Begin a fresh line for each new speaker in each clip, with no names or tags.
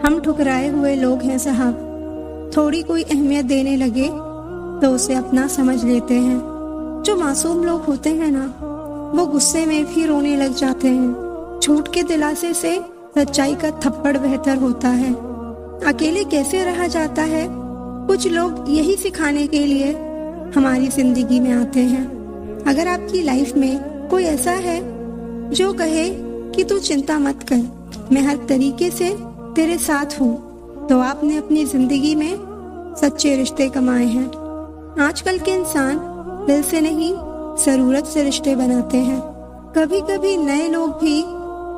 हम ठुकराए हुए लोग हैं साहब। थोड़ी कोई अहमियत देने लगे तो उसे अपना समझ लेते हैं। जो मासूम लोग होते हैं ना, वो गुस्से में भी रोने लग जाते हैं। झूठ के दिलासे से सच्चाई का थप्पड़ बेहतर होता है। अकेले कैसे रहा जाता है, कुछ लोग यही सिखाने के लिए हमारी जिंदगी में आते हैं। अगर आपकी लाइफ में कोई ऐसा है जो कहे कि तू चिंता मत कर, मैं हर तरीके से तेरे साथ हूँ, तो आपने अपनी जिंदगी में सच्चे रिश्ते कमाए हैं। आजकल के इंसान दिल से नहीं, जरूरत से रिश्ते बनाते हैं। कभी कभी नए लोग भी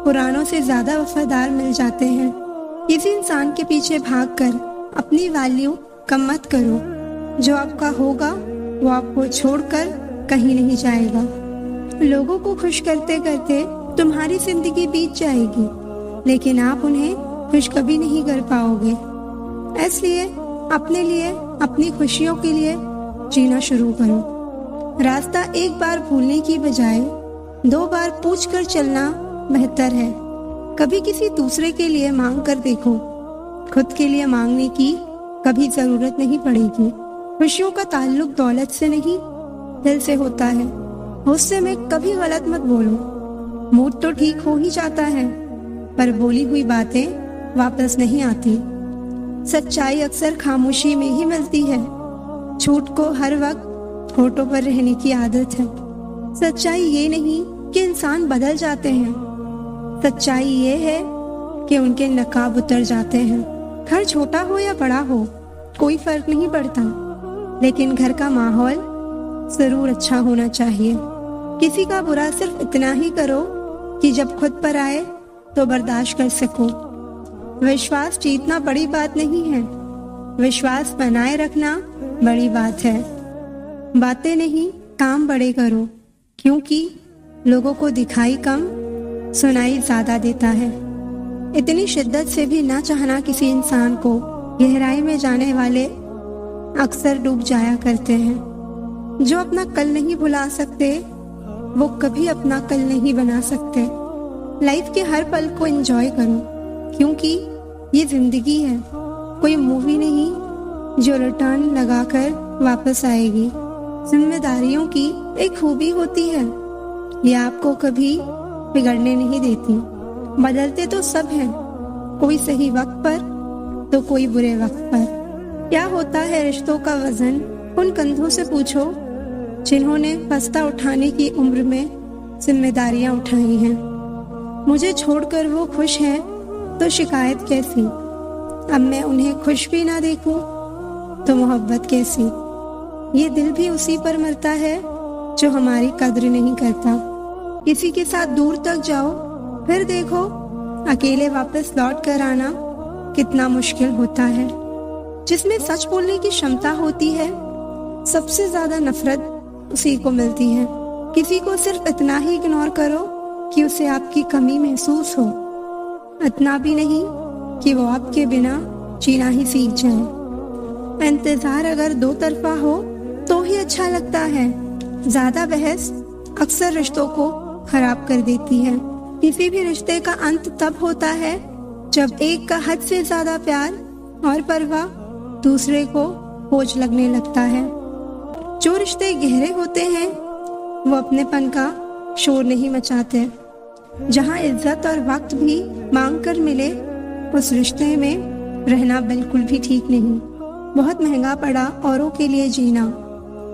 पुरानों से ज्यादा वफादार मिल जाते हैं। किसी इंसान के पीछे भागकर अपनी वैल्यू कम मत करो। जो आपका होगा वो आपको छोड़कर कहीं नहीं जाएगा। लोगों को खुश करते करते तुम्हारी जिंदगी बीत जाएगी, लेकिन आप उन्हें खुश कभी नहीं कर पाओगे। इसलिए अपने लिए, अपनी खुशियों के लिए जीना शुरू करो। रास्ता एक बार भूलने की बजाय 2 बार पूछ कर चलना बेहतर है। कभी किसी दूसरे के लिए मांग कर देखो, खुद के लिए मांगने की कभी जरूरत नहीं पड़ेगी। खुशियों का ताल्लुक दौलत से नहीं, दिल से होता है। गुस्से में कभी गलत मत बोलो। मूड तो ठीक हो ही जाता है, पर बोली हुई बातें वापस नहीं आती। सच्चाई अक्सर खामोशी में ही मिलती है। झूठ को हर वक्त होठों पर रहने की आदत है। सच्चाई ये नहीं कि इंसान बदल जाते हैं, सच्चाई ये है कि उनके नकाब उतर जाते हैं। घर छोटा हो या बड़ा हो कोई फर्क नहीं पड़ता, लेकिन घर का माहौल जरूर अच्छा होना चाहिए। किसी का बुरा सिर्फ इतना ही करो कि जब खुद पर आए तो बर्दाश्त कर सको। विश्वास जीतना बड़ी बात नहीं है, विश्वास बनाए रखना बड़ी बात है। बातें नहीं, काम बड़े करो, क्योंकि लोगों को दिखाई कम, सुनाई ज्यादा देता है। इतनी शिद्दत से भी ना चाहना किसी इंसान को गहराई में जाने वाले अक्सर डूब जाया करते हैं। जो अपना कल नहीं भुला सकते, वो कभी अपना कल नहीं बना सकते। लाइफ के हर पल को एंजॉय करो, क्योंकि ये जिंदगी है, कोई मूवी नहीं जो रिटर्न लगाकर वापस आएगी। जिम्मेदारियों की एक खूबी होती है, ये आपको कभी बिगड़ने नहीं देती। बदलते तो सब हैं, कोई सही वक्त पर तो कोई बुरे वक्त पर। क्या होता है रिश्तों का वजन, उन कंधों से पूछो जिन्होंने बस्ता उठाने की उम्र में जिम्मेदारियां उठाई हैं। मुझे छोड़कर वो खुश हैं तो शिकायत कैसी। अब मैं उन्हें खुश भी ना देखूं तो मोहब्बत कैसी। ये दिल भी उसी पर मरता है जो हमारी कद्र नहीं करता। किसी के साथ दूर तक जाओ, फिर देखो अकेले वापस लौट कर आना कितना मुश्किल होता है। जिसमें सच बोलने की क्षमता होती है, सबसे ज्यादा नफरत उसी को मिलती है। किसी को सिर्फ इतना ही इग्नोर करो कि उसे आपकी कमी महसूस हो, इतना भी नहीं कि वो आपके बिना जीना ही सीख जाए। इंतजार अगर 2 तरफा हो तो ही अच्छा लगता है। ज्यादा बहस अक्सर रिश्तों को खराब कर देती है। किसी भी रिश्ते का अंत तब होता है जब एक का हद से ज्यादा प्यार और परवाह दूसरे को बोझ लगने लगता है। जो रिश्ते गहरे होते हैं वो अपनेपन का शोर नहीं मचाते। जहाँ इज्जत और वक्त भी मांग कर मिले, उस रिश्ते में रहना बिल्कुल भी ठीक नहीं। बहुत महंगा पड़ा औरों के लिए जीना,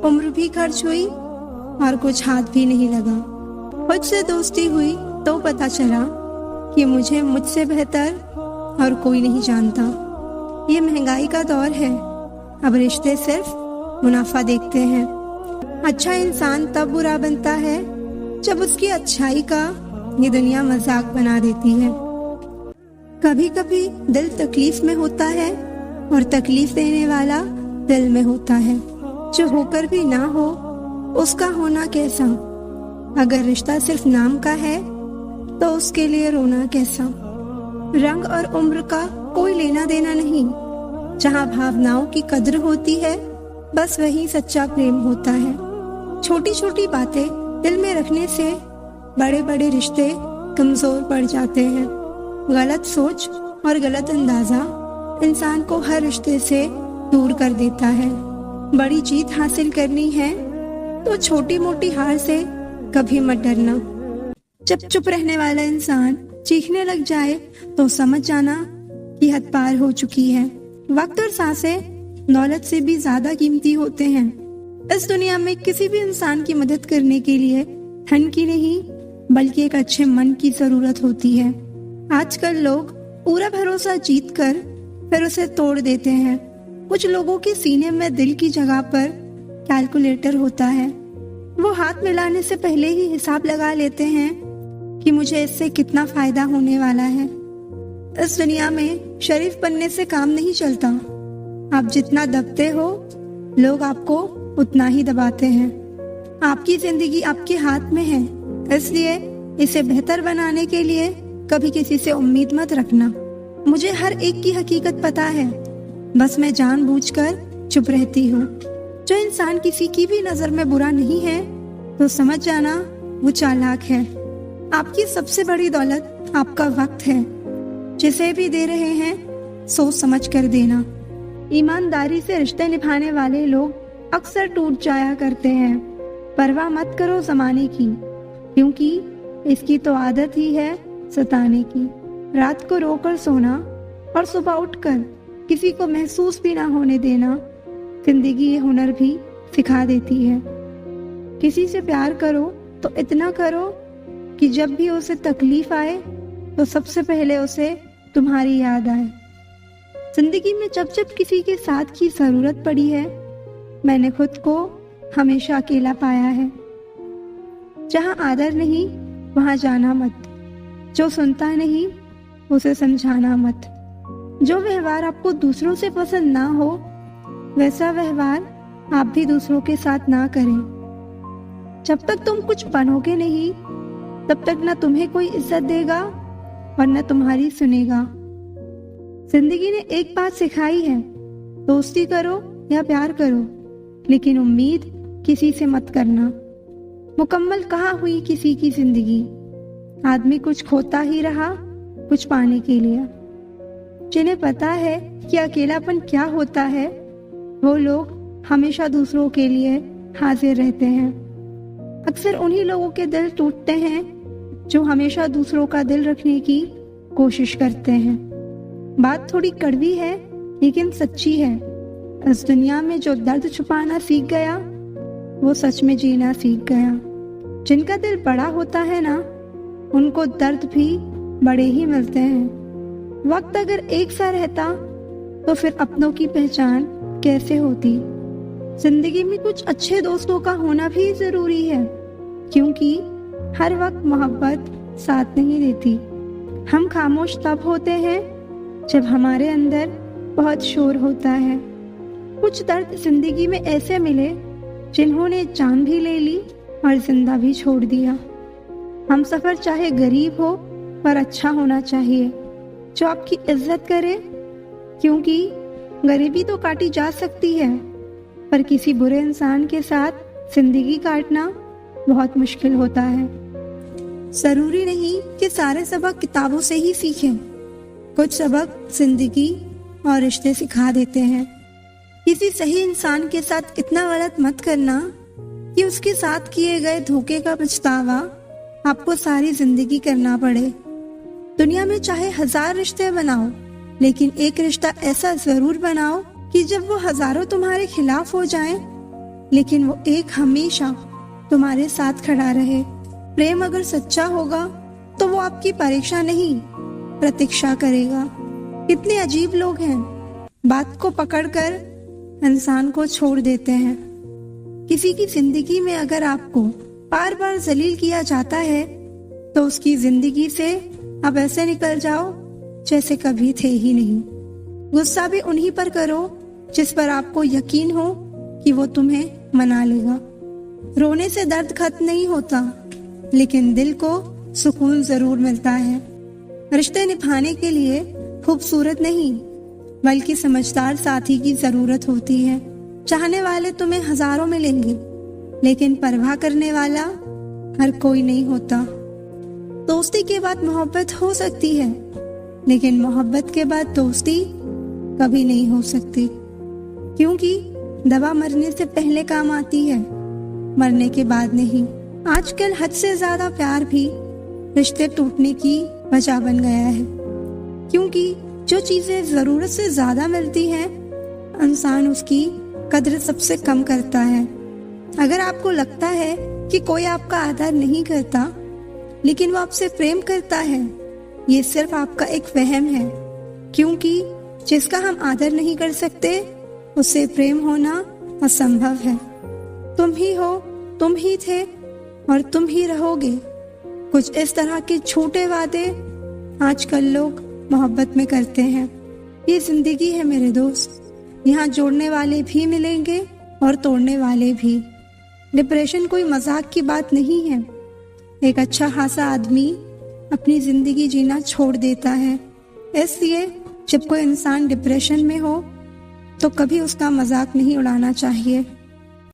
उम्र भी खर्च हुई और कुछ हाथ भी नहीं लगा। खुद से दोस्ती हुई तो पता चला कि मुझे मुझसे बेहतर और कोई नहीं जानता। ये महंगाई का दौर है, अब रिश्ते सिर्फ मुनाफा देखते हैं। अच्छा इंसान तब बुरा बनता है जब उसकी अच्छाई का ये दुनिया मजाक बना देती है। कभी कभी दिल तकलीफ में होता है और तकलीफ देने वाला दिल में होता है। जो होकर भी ना हो उसका होना कैसा। अगर रिश्ता सिर्फ नाम का है तो उसके लिए रोना कैसा। रंग और उम्र का कोई लेना देना नहीं। जहाँ भावनाओं की कद्र होती है, बस वही सच्चा प्रेम होता है। छोटी छोटी बातें दिल में रखने से बड़े बड़े रिश्ते कमजोर पड़ जाते हैं। गलत सोच और गलत अंदाजा इंसान को हर रिश्ते से दूर कर देता है। बड़ी जीत हासिल करनी है तो छोटी मोटी हार से कभी मत डरना। जब चुप रहने वाला इंसान चीखने लग जाए तो समझ जाना कि हद पार हो चुकी है। वक्त और सांसें दौलत से भी ज्यादा कीमती होते हैं। इस दुनिया में किसी भी इंसान की मदद करने के लिए धन की नहीं बल्कि एक अच्छे मन की जरूरत होती है। आजकल लोग पूरा भरोसा जीत कर फिर उसे तोड़ देते हैं। कुछ लोगों के सीने में दिल की जगह पर कैलकुलेटर होता है। वो हाथ मिलाने से पहले ही हिसाब लगा लेते हैं कि मुझे इससे कितना फायदा होने वाला है। इस दुनिया में शरीफ बनने से काम नहीं चलता। आप जितना दबते हो लोग आपको उतना ही दबाते हैं। आपकी जिंदगी आपके हाथ में है, इसलिए इसे बेहतर बनाने के लिए कभी किसी से उम्मीद मत रखना। मुझे हर एक की हकीकत पता है, बस मैं जानबूझकर चुप रहती हूँ। जो इंसान किसी की भी नजर में बुरा नहीं है तो समझ जाना वो चालाक है। आपकी सबसे बड़ी दौलत आपका वक्त है। जिसे भी दे रहे हैं सोच समझ कर देना। ईमानदारी से रिश्ते निभाने वाले लोग अक्सर टूट जाया करते हैं। परवाह मत करो जमाने की, क्योंकि इसकी तो आदत ही है सताने की। रात को रोकर सोना और सुबह उठकर किसी को महसूस भी ना होने देना जिंदगी ये हुनर भी सिखा देती है। किसी से प्यार करो तो इतना करो कि जब भी उसे तकलीफ आए तो सबसे पहले उसे तुम्हारी याद आए। जिंदगी में जब जब किसी के साथ की जरूरत पड़ी है मैंने खुद को हमेशा अकेला पाया है। जहाँ आदर नहीं वहाँ जाना मत। जो सुनता नहीं उसे समझाना मत। जो व्यवहार आपको दूसरों से पसंद ना हो वैसा व्यवहार आप भी दूसरों के साथ ना करें। जब तक तुम कुछ बनोगे नहीं तब तक न तुम्हें कोई इज्जत देगा और न तुम्हारी सुनेगा। जिंदगी ने एक बात सिखाई है, दोस्ती करो या प्यार करो, लेकिन उम्मीद किसी से मत करना। मुकम्मल कहाँ हुई किसी की जिंदगी। आदमी कुछ खोता ही रहा कुछ पाने के लिए। जिन्हें पता है कि अकेलापन क्या होता है वो लोग हमेशा दूसरों के लिए हाजिर रहते हैं। अक्सर उन्हीं लोगों के दिल टूटते हैं जो हमेशा दूसरों का दिल रखने की कोशिश करते हैं। बात थोड़ी कड़वी है लेकिन सच्ची है। इस दुनिया में जो दर्द छुपाना सीख गया वो सच में जीना सीख गया। जिनका दिल बड़ा होता है ना उनको दर्द भी बड़े ही मिलते हैं। वक्त अगर एक सा रहता तो फिर अपनों की पहचान कैसे होती। जिंदगी में कुछ अच्छे दोस्तों का होना भी जरूरी है, क्योंकि हर वक्त मोहब्बत साथ नहीं देती। हम खामोश तब होते हैं जब हमारे अंदर बहुत शोर होता है। कुछ दर्द जिंदगी में ऐसे मिले जिन्होंने जान भी ले ली और जिंदा भी छोड़ दिया। हम सफर चाहे गरीब हो पर अच्छा होना चाहिए, जो आपकी इज्जत करे, क्योंकि गरीबी तो काटी जा सकती है पर किसी बुरे इंसान के साथ जिंदगी काटना बहुत मुश्किल होता है। जरूरी नहीं कि सारे सबक किताबों से ही सीखें। कुछ सबक जिंदगी और रिश्ते सिखा देते हैं। किसी सही इंसान के साथ इतना गलत मत करना कि उसके साथ किए गए धोखे का पछतावा आपको सारी जिंदगी करना पड़े। दुनिया में चाहे 1000 रिश्ते बनाओ, लेकिन एक रिश्ता ऐसा जरूर बनाओ कि जब वो हजारों तुम्हारे खिलाफ हो जाएं, लेकिन वो एक हमेशा तुम्हारे साथ खड़ा रहे। प्रेम अगर सच्चा होगा तो वो आपकी परीक्षा नहीं प्रतीक्षा करेगा। कितने अजीब लोग हैं, बात को पकड़कर इंसान को छोड़ देते हैं। किसी की जिंदगी में अगर आपको बार बार जलील किया जाता है तो उसकी जिंदगी से अब ऐसे निकल जाओ जैसे कभी थे ही नहीं। गुस्सा भी उन्हीं पर करो जिस पर आपको यकीन हो कि वो तुम्हें मना लेगा। रोने से दर्द खत्म नहीं होता, लेकिन दिल को सुकून जरूर मिलता है। रिश्ते निभाने के लिए खूबसूरत नहीं बल्कि समझदार साथी की जरूरत होती है। चाहने वाले तुम्हें हजारों मिलेंगे, लेकिन परवाह करने वाला हर कोई नहीं होता। दोस्ती के बाद मोहब्बत हो सकती है, लेकिन मोहब्बत के बाद दोस्ती कभी नहीं हो सकती, क्योंकि दवा मरने से पहले काम आती है, मरने के बाद नहीं। आजकल हद से ज्यादा प्यार भी रिश्ते टूटने की वजह बन गया है, क्योंकि जो चीजें जरूरत से ज्यादा मिलती हैं, इंसान उसकी कद्र सबसे कम करता है। अगर आपको लगता है कि कोई आपका आदर नहीं करता, लेकिन वो आपसे प्रेम करता है, ये सिर्फ आपका एक वहम है, क्योंकि जिसका हम आदर नहीं कर सकते उससे प्रेम होना असंभव है। तुम ही हो, तुम ही थे और तुम ही रहोगे। कुछ इस तरह के छोटे वादे आजकल लोग मोहब्बत में करते हैं। ये जिंदगी है मेरे दोस्त, यहाँ जोड़ने वाले भी मिलेंगे और तोड़ने वाले भी। डिप्रेशन कोई मजाक की बात नहीं है। एक अच्छा खासा आदमी अपनी जिंदगी जीना छोड़ देता है। इसलिए जब कोई इंसान डिप्रेशन में हो तो कभी उसका मजाक नहीं उड़ाना चाहिए।